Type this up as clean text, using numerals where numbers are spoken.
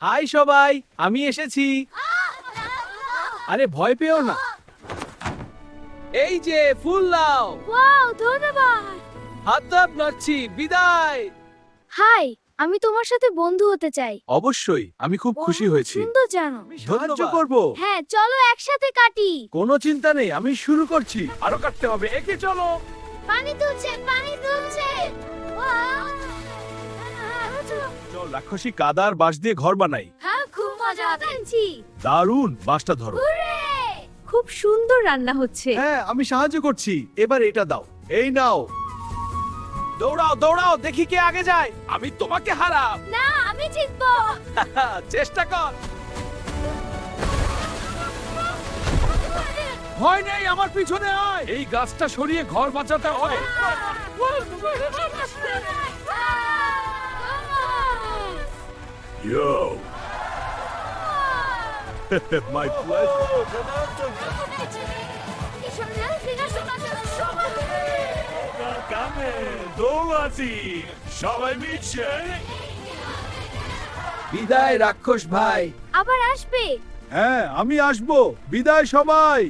High সবাই, আমি এসেছি। আরে ভয় পেও না। এই যে ফুল নাও। ওয়াও, ধন্যবাদ। হাত নাড়ছি, বিদায়। হাই, আমি তোমার সাথে বন্ধু হতে চাই। অবশ্যই, আমি খুব খুশি হয়েছি। সুন্দর জানো। সাহায্য করব। হ্যাঁ, চলো একসাথে কাটি। কোনো চিন্তা নেই, আমি শুরু করছি। আরো কাটতে হবে, একে চলো। পানি তুলছে, পানি তুলছে। চল রাক্ষসী কাদার বাঁশ দিয়ে ঘর বানাই। হ্যাঁ, খুব মজা পাচ্ছি। দারুণ, বাঁশটা ধরো। খুব সুন্দর রান্না হচ্ছে। হ্যাঁ, আমি সাহায্য করছি। এবার এটা দাও। এই নাও। দৌড়াও দৌড়াও, দেখি কে আগে যায়। আমি তোমাকে হারাব। না, আমি জিতবো। চেষ্টা কর। ভয় নেই, আমার পিছনে আয়। এই গাছটা সরিয়ে ঘর বাঁচাতে হয়। Yo. My pleasure. দৌড়াচ্ছি সবাই মিশে। বিদায় রাক্ষস ভাই। আবার আসবে। হ্যাঁ, আমি আসবো। বিদায় সবাই।